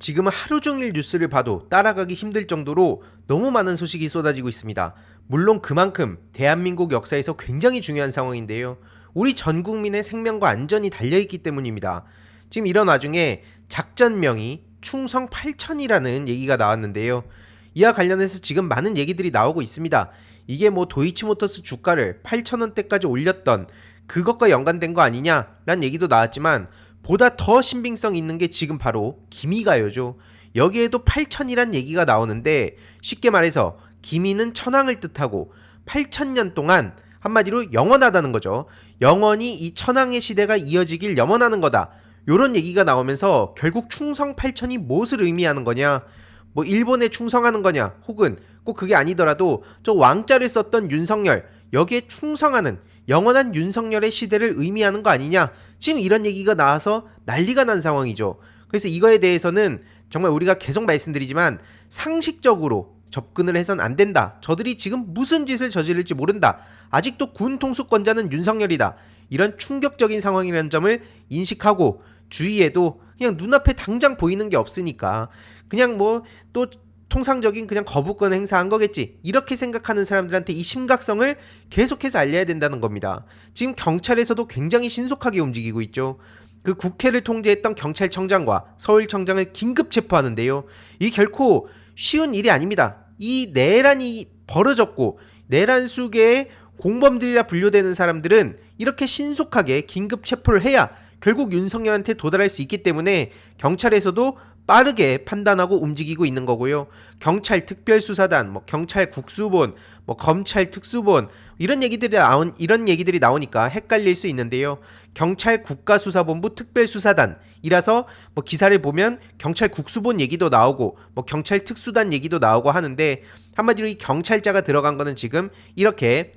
지금은 하루 종일 뉴스를 봐도 따라가기 힘들 정도로 너무 많은 소식이 쏟아지고 있습니다. 물론 그만큼 대한민국 역사에서 굉장히 중요한 상황인데요. 우리 전 국민의 생명과 안전이 달려있기 때문입니다. 지금 이런 와중에 작전명이 충성 8천이라는 얘기가 나왔는데요. 이와 관련해서 지금 많은 얘기들이 나오고 있습니다. 이게 뭐 도이치모터스 주가를 8,000원대까지 올렸던 그것과 연관된 거 아니냐라는 얘기도 나왔지만 보다 더 신빙성 있는 게 지금 바로 기미가요죠. 여기에도 8천이란 얘기가 나오는데 쉽게 말해서 기미는 천황을 뜻하고 8천년 동안 한마디로 영원하다는 거죠. 영원히 이 천황의 시대가 이어지길 염원하는 거다. 요런 얘기가 나오면서 결국 충성 8천이 무엇을 의미하는 거냐, 뭐 일본에 충성하는 거냐, 혹은 꼭 그게 아니더라도 저 왕자를 썼던 윤석열, 여기에 충성하는 영원한 윤석열의 시대를 의미하는 거 아니냐, 지금 이런 얘기가 나와서 난리가 난 상황이죠. 그래서 이거에 대해서는 정말 우리가 계속 말씀드리지만 상식적으로 접근을 해선 안 된다. 저들이 지금 무슨 짓을 저지를지 모른다. 아직도 군 통수권자는 윤석열이다. 이런 충격적인 상황이라는 점을 인식하고 주위에도 그냥 눈앞에 당장 보이는 게 없으니까 그냥 뭐 또 통상적인 그냥 거부권 행사한 거겠지, 이렇게 생각하는 사람들한테 이 심각성을 계속해서 알려야 된다는 겁니다. 지금 경찰에서도 굉장히 신속하게 움직이고 있죠. 그 국회를 통제했던 경찰청장과 서울청장을 긴급 체포하는데요. 이 결코 쉬운 일이 아닙니다. 이 내란이 벌어졌고 내란 수계의 공범들이라 분류되는 사람들은 이렇게 신속하게 긴급 체포를 해야 결국 윤석열한테 도달할 수 있기 때문에 경찰에서도 빠르게 판단하고 움직이고 있는 거고요. 경찰 특별수사단, 뭐 경찰 국수본, 뭐 검찰 특수본, 이런 얘기들이 나오니까 헷갈릴 수 있는데요. 경찰 국가수사본부 특별수사단이라서 뭐 기사를 보면 경찰 국수본 얘기도 나오고 뭐 경찰 특수단 얘기도 나오고 하는데, 한마디로 이 경찰자가 들어간 거는 지금 이렇게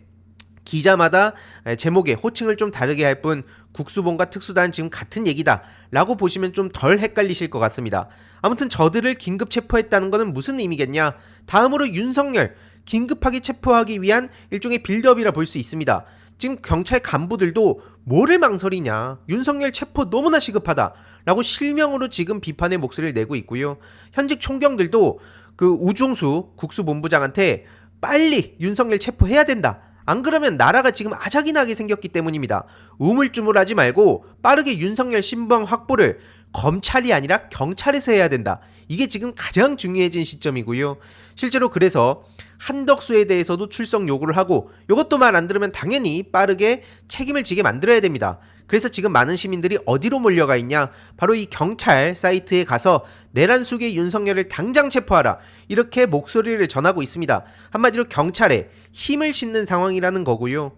기자마다 제목에 호칭을 좀 다르게 할 뿐 국수본과 특수단은 지금 같은 얘기다 라고 보시면 좀 덜 헷갈리실 것 같습니다. 아무튼 저들을 긴급 체포했다는 것은 무슨 의미겠냐, 다음으로 윤석열 긴급하게 체포하기 위한 일종의 빌드업이라 볼 수 있습니다. 지금 경찰 간부들도 뭐를 망설이냐, 윤석열 체포 너무나 시급하다 라고 실명으로 지금 비판의 목소리를 내고 있고요. 현직 총경들도 그 우중수 국수본부장한테 빨리 윤석열 체포해야 된다, 안 그러면 나라가 지금 아작이나게 생겼기 때문입니다. 우물쭈물하지 말고 빠르게 윤석열 신병 확보를 검찰이 아니라 경찰에서 해야 된다. 이게 지금 가장 중요해진 시점이고요. 실제로 그래서 한덕수에 대해서도 출석 요구를 하고, 이것도 말 안 들으면 당연히 빠르게 책임을 지게 만들어야 됩니다. 그래서 지금 많은 시민들이 어디로 몰려가 있냐, 바로 이 경찰 사이트에 가서 내란 속의 윤석열을 당장 체포하라, 이렇게 목소리를 전하고 있습니다. 한마디로 경찰에 힘을 싣는 상황이라는 거고요.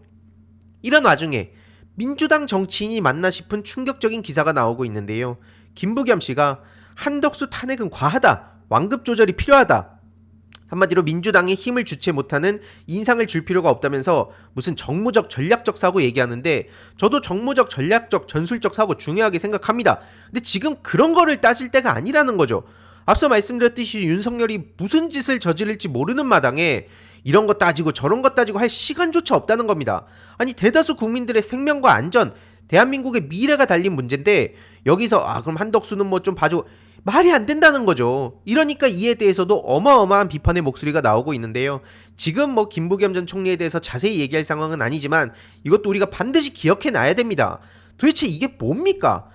이런 와중에 민주당 정치인이 맞나 싶은 충격적인 기사가 나오고 있는데요. 김부겸 씨가 한덕수 탄핵은 과하다, 완급 조절이 필요하다, 한마디로 민주당이 힘을 주체 못하는 인상을 줄 필요가 없다면서 무슨 정무적 전략적 사고 얘기하는데, 저도 정무적 전략적 전술적 사고 중요하게 생각합니다. 근데 지금 그런 거를 따질 때가 아니라는 거죠. 앞서 말씀드렸듯이 윤석열이 무슨 짓을 저지를지 모르는 마당에 이런 거 따지고 저런 거 따지고 할 시간조차 없다는 겁니다. 아니, 대다수 국민들의 생명과 안전, 대한민국의 미래가 달린 문제인데 여기서 그럼 한덕수는 뭐 좀 봐줘, 말이 안 된다는 거죠. 이러니까 이에 대해서도 어마어마한 비판의 목소리가 나오고 있는데요. 지금 뭐 김부겸 전 총리에 대해서 자세히 얘기할 상황은 아니지만 이것도 우리가 반드시 기억해 놔야 됩니다. 도대체 이게 뭡니까?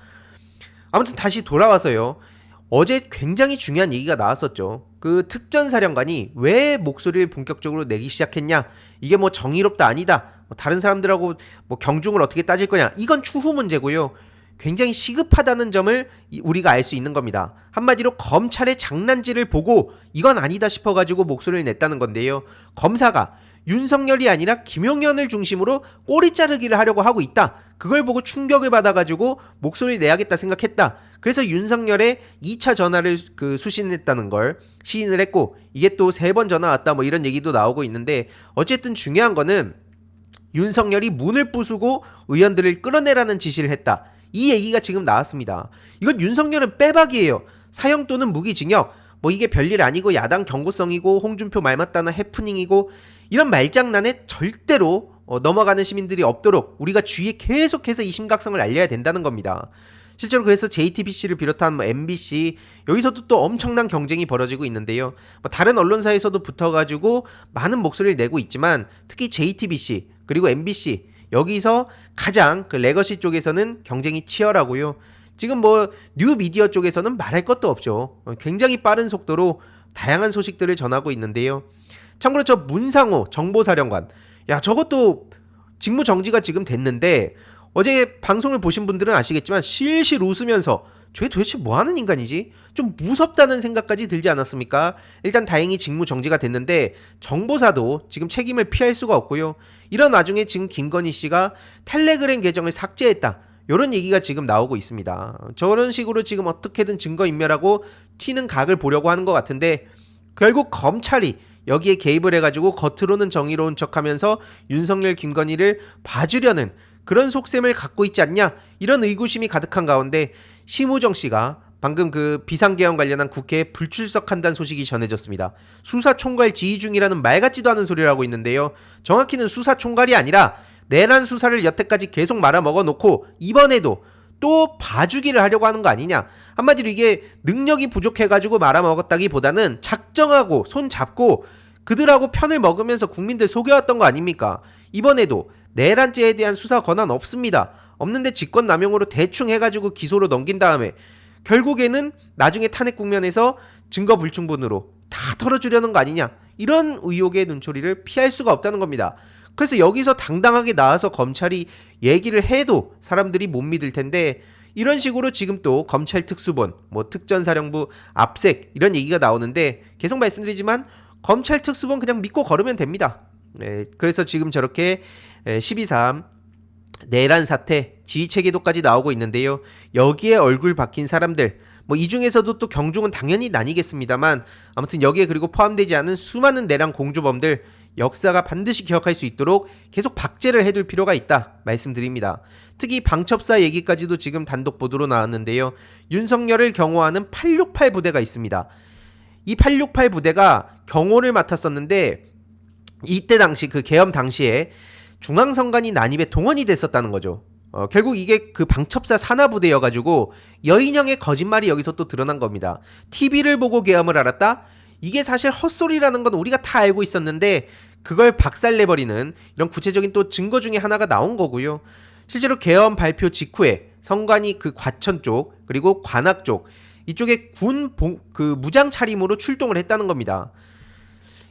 아무튼 다시 돌아와서요. 어제 굉장히 중요한 얘기가 나왔었죠. 그 특전사령관이 왜 목소리를 본격적으로 내기 시작했냐, 이게 뭐 정의롭다 아니다, 다른 사람들하고 뭐 경중을 어떻게 따질 거냐, 이건 추후 문제고요. 굉장히 시급하다는 점을 우리가 알 수 있는 겁니다. 한마디로 검찰의 장난질을 보고 이건 아니다 싶어가지고 목소리를 냈다는 건데요. 검사가 윤석열이 아니라 김용현을 중심으로 꼬리 자르기를 하려고 하고 있다, 그걸 보고 충격을 받아가지고 목소리를 내야겠다 생각했다. 그래서 윤석열의 2차 전화를 수신했다는 걸 시인을 했고, 이게 또 3번 전화 왔다 뭐 이런 얘기도 나오고 있는데, 어쨌든 중요한 거는 윤석열이 문을 부수고 의원들을 끌어내라는 지시를 했다, 이 얘기가 지금 나왔습니다. 이건 윤석열은 빼박이에요. 사형 또는 무기징역, 뭐 이게 별일 아니고 야당 경고성이고 홍준표 말 맞다는 해프닝이고, 이런 말장난에 절대로 넘어가는 시민들이 없도록 우리가 주위에 계속해서 이 심각성을 알려야 된다는 겁니다. 실제로 그래서 JTBC를 비롯한 뭐 MBC 여기서도 또 엄청난 경쟁이 벌어지고 있는데요. 뭐 다른 언론사에서도 붙어가지고 많은 목소리를 내고 있지만 특히 JTBC 그리고 MBC 여기서 가장 그 레거시 쪽에서는 경쟁이 치열하고요. 지금 뭐 뉴미디어 쪽에서는 말할 것도 없죠. 굉장히 빠른 속도로 다양한 소식들을 전하고 있는데요. 참고로 저 문상호 정보사령관, 야 저것도 직무 정지가 지금 됐는데 어제 방송을 보신 분들은 아시겠지만 실실 웃으면서 쟤 도대체 뭐하는 인간이지? 좀 무섭다는 생각까지 들지 않았습니까? 일단 다행히 직무 정지가 됐는데 정보사도 지금 책임을 피할 수가 없고요. 이런 와중에 지금 김건희 씨가 텔레그램 계정을 삭제했다. 이런 얘기가 지금 나오고 있습니다. 저런 식으로 지금 어떻게든 증거인멸하고 튀는 각을 보려고 하는 것 같은데 결국 검찰이 여기에 개입을 해가지고 겉으로는 정의로운 척하면서 윤석열 김건희를 봐주려는 그런 속셈을 갖고 있지 않냐 이런 의구심이 가득한 가운데 심우정 씨가 방금 그 비상계엄 관련한 국회에 불출석한다는 소식이 전해졌습니다. 수사총괄 지휘 중이라는 말 같지도 않은 소리를 하고 있는데요. 정확히는 수사총괄이 아니라 내란 수사를 여태까지 계속 말아먹어 놓고 이번에도 또 봐주기를 하려고 하는 거 아니냐. 한마디로 이게 능력이 부족해가지고 말아먹었다기보다는 작정하고 손 잡고 그들하고 편을 먹으면서 국민들 속여왔던 거 아닙니까? 이번에도 내란죄에 대한 수사 권한 없습니다. 없는데 직권남용으로 대충 해가지고 기소로 넘긴 다음에 결국에는 나중에 탄핵 국면에서 증거 불충분으로 다 털어주려는 거 아니냐. 이런 의혹의 눈초리를 피할 수가 없다는 겁니다. 그래서 여기서 당당하게 나와서 검찰이 얘기를 해도 사람들이 못 믿을 텐데 이런 식으로 지금 또 검찰 특수본, 뭐 특전사령부 압색 이런 얘기가 나오는데 계속 말씀드리지만 검찰 특수본 그냥 믿고 걸으면 됩니다. 그래서 지금 저렇게 12.3 내란 사태 지휘체계도까지 나오고 있는데요. 여기에 얼굴 박힌 사람들 뭐 이 중에서도 또 경중은 당연히 나뉘겠습니다만 아무튼 여기에 그리고 포함되지 않은 수많은 내란 공조범들 역사가 반드시 기억할 수 있도록 계속 박제를 해둘 필요가 있다 말씀드립니다. 특히 방첩사 얘기까지도 지금 단독 보도로 나왔는데요. 윤석열을 경호하는 868 부대가 있습니다. 이 868 부대가 경호를 맡았었는데 이때 당시 그 계엄 당시에 중앙선관위 난입에 동원이 됐었다는 거죠. 결국 이게 그 방첩사 산하부대여가지고 여인형의 거짓말이 여기서 또 드러난 겁니다. TV를 보고 계엄을 알았다? 이게 사실 헛소리라는 건 우리가 다 알고 있었는데 그걸 박살내버리는 이런 구체적인 또 증거 중에 하나가 나온 거고요. 실제로 계엄 발표 직후에 선관위 그 과천 쪽 그리고 관악 쪽 이쪽에 그 무장 차림으로 출동을 했다는 겁니다.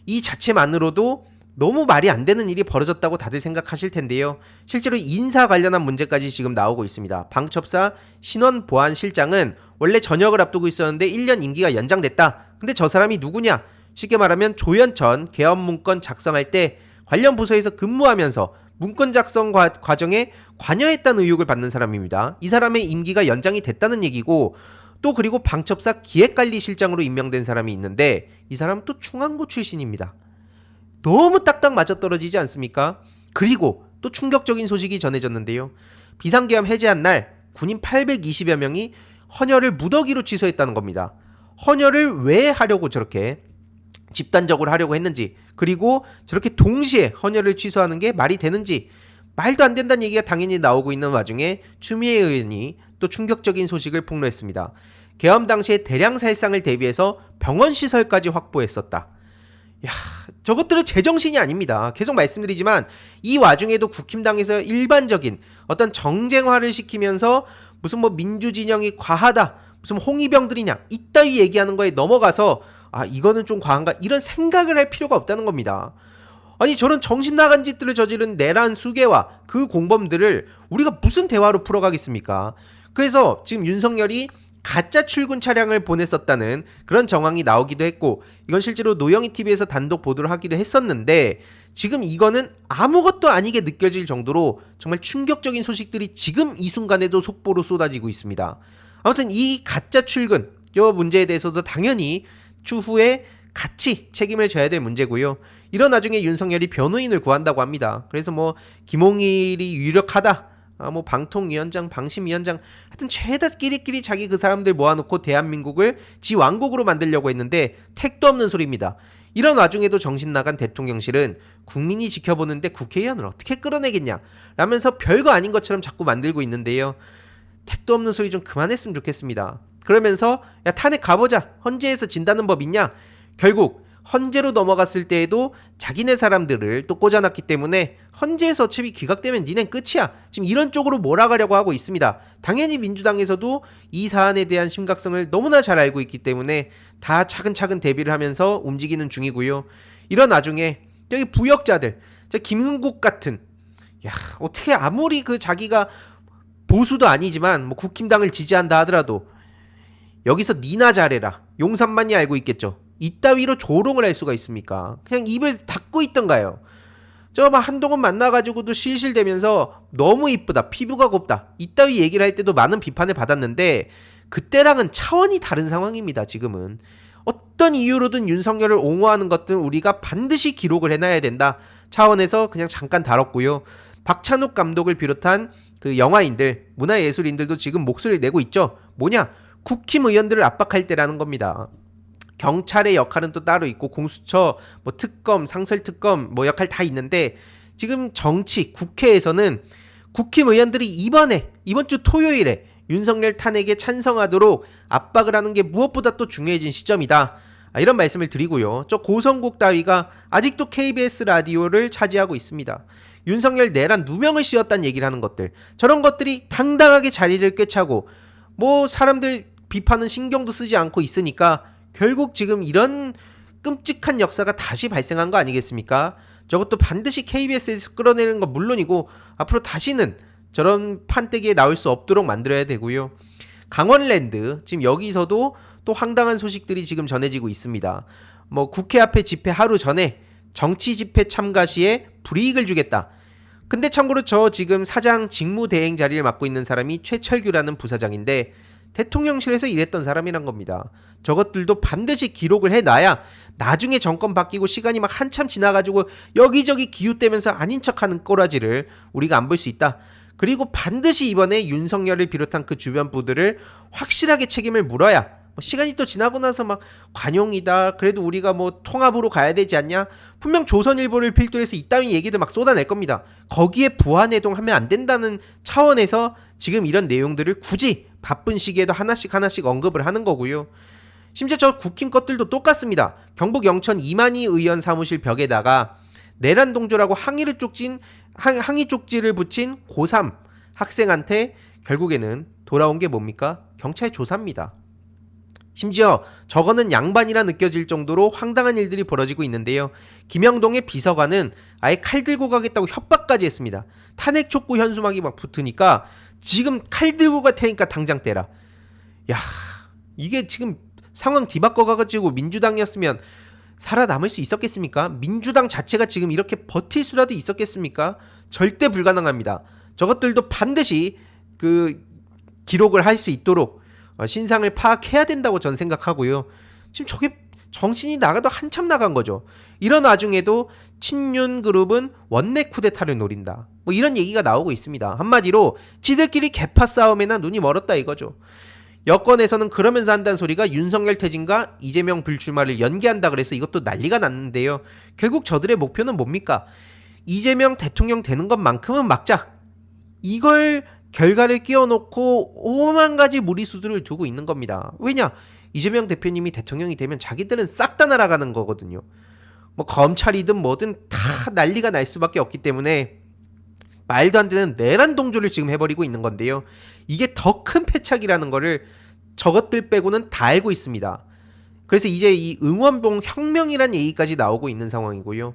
이 자체만으로도 너무 말이 안 되는 일이 벌어졌다고 다들 생각하실 텐데요. 실제로 인사 관련한 문제까지 지금 나오고 있습니다. 방첩사 신원보안실장은 원래 전역을 앞두고 있었는데 1년 임기가 연장됐다. 근데 저 사람이 누구냐? 쉽게 말하면 조현천 계엄 문건 작성할 때 관련 부서에서 근무하면서 문건 작성 과정에 관여했다는 의혹을 받는 사람입니다. 이 사람의 임기가 연장이 됐다는 얘기고 또 그리고 방첩사 기획관리실장으로 임명된 사람이 있는데 이 사람 또 충안고 출신입니다. 너무 딱딱 맞아떨어지지 않습니까? 그리고 또 충격적인 소식이 전해졌는데요. 비상계엄 해제한 날 군인 820여 명이 헌혈을 무더기로 취소했다는 겁니다. 헌혈을 왜 하려고 저렇게 집단적으로 하려고 했는지 그리고 저렇게 동시에 헌혈을 취소하는 게 말이 되는지 말도 안 된다는 얘기가 당연히 나오고 있는 와중에 추미애 의원이 또 충격적인 소식을 폭로했습니다. 계엄 당시에 대량 살상을 대비해서 병원 시설까지 확보했었다. 야, 저것들은 제정신이 아닙니다. 계속 말씀드리지만 이 와중에도 국힘당에서 일반적인 어떤 정쟁화를 시키면서 무슨 뭐 민주진영이 과하다, 무슨 홍위병들이냐 이따위 얘기하는 거에 넘어가서 아 이거는 좀 과한가 이런 생각을 할 필요가 없다는 겁니다. 아니 저런 정신 나간 짓들을 저지른 내란 수괴와 그 공범들을 우리가 무슨 대화로 풀어가겠습니까? 그래서 지금 윤석열이 가짜 출근 차량을 보냈었다는 그런 정황이 나오기도 했고 이건 실제로 노영희 TV에서 단독 보도를 하기도 했었는데 지금 이거는 아무것도 아니게 느껴질 정도로 정말 충격적인 소식들이 지금 이 순간에도 속보로 쏟아지고 있습니다. 아무튼 이 가짜 출근 이 문제에 대해서도 당연히 추후에 같이 책임을 져야 될 문제고요. 이런 와중에 윤석열이 변호인을 구한다고 합니다. 그래서 뭐 김홍일이 유력하다. 뭐 방통위원장, 방심위원장 하여튼 최다 끼리끼리 자기 그 사람들 모아놓고 대한민국을 지 왕국으로 만들려고 했는데 택도 없는 소리입니다. 이런 와중에도 정신나간 대통령실은 국민이 지켜보는데 국회의원을 어떻게 끌어내겠냐 라면서 별거 아닌 것처럼 자꾸 만들고 있는데요. 택도 없는 소리 좀 그만했으면 좋겠습니다. 그러면서 야 탄핵 가보자. 헌재에서 진다는 법 있냐? 결국 헌재로 넘어갔을 때에도 자기네 사람들을 또 꽂아놨기 때문에 헌재에서 어차피 기각되면 니넨 끝이야. 지금 이런 쪽으로 몰아가려고 하고 있습니다. 당연히 민주당에서도 이 사안에 대한 심각성을 너무나 잘 알고 있기 때문에 다 차근차근 대비를 하면서 움직이는 중이고요. 이런 와중에 여기 부역자들, 저 김흥국 같은, 야 어떻게 아무리 그 자기가 보수도 아니지만 뭐 국힘당을 지지한다 하더라도 여기서 니나 잘해라 용산만이 알고 있겠죠. 이따위로 조롱을 할 수가 있습니까? 그냥 입을 닫고 있던가요. 저 막 한동안 만나가지고도 실실대면서 너무 이쁘다, 피부가 곱다, 이따위 얘기를 할 때도 많은 비판을 받았는데 그때랑은 차원이 다른 상황입니다. 지금은 어떤 이유로든 윤석열을 옹호하는 것들은 우리가 반드시 기록을 해놔야 된다 차원에서 그냥 잠깐 다뤘고요. 박찬욱 감독을 비롯한 그 영화인들, 문화예술인들도 지금 목소리를 내고 있죠. 뭐냐? 국힘 의원들을 압박할 때라는 겁니다. 경찰의 역할은 또 따로 있고 공수처, 뭐 특검, 상설특검 뭐 역할 다 있는데 지금 정치, 국회에서는 국힘 의원들이 이번 주 토요일에 윤석열 탄핵에 찬성하도록 압박을 하는 게 무엇보다 또 중요해진 시점이다. 이런 말씀을 드리고요. 저 고성국 따위가 아직도 KBS 라디오를 차지하고 있습니다. 윤석열 내란 누명을 씌웠다는 얘기를 하는 것들, 저런 것들이 당당하게 자리를 꿰차고 뭐 사람들 비판은 신경도 쓰지 않고 있으니까 결국 지금 이런 끔찍한 역사가 다시 발생한 거 아니겠습니까? 저것도 반드시 KBS에서 끌어내는 건 물론이고 앞으로 다시는 저런 판때기에 나올 수 없도록 만들어야 되고요. 강원랜드, 지금 여기서도 또 황당한 소식들이 지금 전해지고 있습니다. 뭐 국회 앞에 집회 하루 전에 정치 집회 참가 시에 불이익을 주겠다. 근데 참고로 저 지금 사장 직무대행 자리를 맡고 있는 사람이 최철규라는 부사장인데 대통령실에서 일했던 사람이란 겁니다. 저것들도 반드시 기록을 해놔야 나중에 정권 바뀌고 시간이 막 한참 지나가지고 여기저기 기웃대면서 아닌 척하는 꼬라지를 우리가 안 볼 수 있다. 그리고 반드시 이번에 윤석열을 비롯한 그 주변부들을 확실하게 책임을 물어야 시간이 또 지나고 나서 막 관용이다, 그래도 우리가 뭐 통합으로 가야 되지 않냐, 분명 조선일보를 필두로 해서 이따위 얘기들 막 쏟아낼 겁니다. 거기에 부안해동하면 안 된다는 차원에서 지금 이런 내용들을 굳이 바쁜 시기에도 하나씩 언급을 하는 거고요. 심지어 저 국힘 것들도 똑같습니다. 경북 영천 이만희 의원 사무실 벽에다가 내란 동조라고 항의 쪽지를 붙인 고3 학생한테 결국에는 돌아온 게 뭡니까? 경찰 조사입니다. 심지어 저거는 양반이라 느껴질 정도로 황당한 일들이 벌어지고 있는데요. 김영동의 비서관은 아예 칼 들고 가겠다고 협박까지 했습니다. 탄핵 촉구 현수막이 막 붙으니까 지금 칼 들고 갈 테니까 당장 떼라. 야, 이게 지금 상황 뒤바꿔가지고 민주당이었으면 살아남을 수 있었겠습니까? 민주당 자체가 지금 이렇게 버틸 수라도 있었겠습니까? 절대 불가능합니다. 저것들도 반드시 그 기록을 할 수 있도록 신상을 파악해야 된다고 전 생각하고요. 지금 저게 정신이 나가도 한참 나간 거죠. 이런 와중에도 친윤 그룹은 원내 쿠데타를 노린다, 뭐 이런 얘기가 나오고 있습니다. 한마디로 지들끼리 개파 싸움에나 눈이 멀었다 이거죠. 여권에서는 그러면서 한다는 소리가 윤석열 퇴진과 이재명 불출마를 연기한다 그래서 이것도 난리가 났는데요. 결국 저들의 목표는 뭡니까? 이재명 대통령 되는 것만큼은 막자, 이걸 결과를 끼워놓고 오만 가지 무리수들을 두고 있는 겁니다. 왜냐? 이재명 대표님이 대통령이 되면 자기들은 싹 다 날아가는 거거든요. 뭐 검찰이든 뭐든 다 난리가 날 수밖에 없기 때문에 말도 안 되는 내란 동조를 지금 해버리고 있는 건데요. 이게 더 큰 패착이라는 거를 저것들 빼고는 다 알고 있습니다. 그래서 이제 이 응원봉 혁명이란 얘기까지 나오고 있는 상황이고요.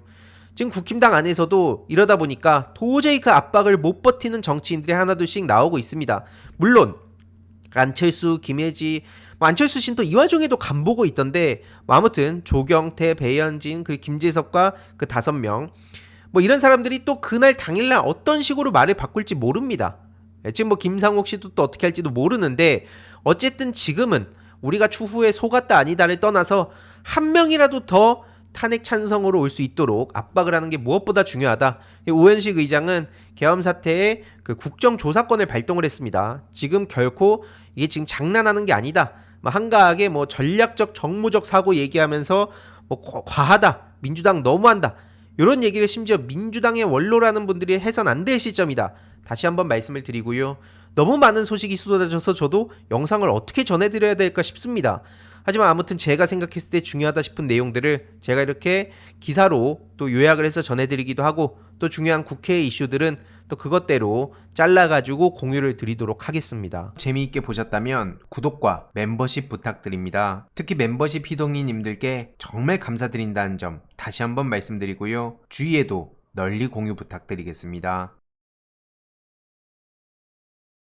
지금 국힘당 안에서도 이러다 보니까 도저히 그 압박을 못 버티는 정치인들이 하나둘씩 나오고 있습니다. 물론 안철수, 김혜지, 안철수 씨는 또 이 와중에도 간보고 있던데 아무튼 조경태, 배현진, 그리고 김재석과 그 5명 뭐 이런 사람들이 또 그날 당일날 어떤 식으로 말을 바꿀지 모릅니다. 지금 뭐 김상욱 씨도 또 어떻게 할지도 모르는데 어쨌든 지금은 우리가 추후에 속았다 아니다를 떠나서 한 명이라도 더 탄핵 찬성으로 올 수 있도록 압박을 하는 게 무엇보다 중요하다. 우현식 의장은 계엄 사태에 그 국정조사권을 발동을 했습니다. 지금 결코 이게 지금 장난하는 게 아니다. 한가하게 뭐 전략적 정무적 사고 얘기하면서 뭐 과하다, 민주당 너무한다, 이런 얘기를 심지어 민주당의 원로라는 분들이 해선 안 될 시점이다. 다시 한번 말씀을 드리고요. 너무 많은 소식이 쏟아져서 저도 영상을 어떻게 전해드려야 될까 싶습니다. 하지만 아무튼 제가 생각했을 때 중요하다 싶은 내용들을 제가 이렇게 기사로 또 요약을 해서 전해드리기도 하고, 또 중요한 국회 이슈들은 또 그것대로 잘라가지고 공유를 드리도록 하겠습니다. 재미있게 보셨다면 구독과 멤버십 부탁드립니다. 특히 멤버십 희동이님들께 정말 감사드린다는 점 다시 한번 말씀드리고요. 주위에도 널리 공유 부탁드리겠습니다.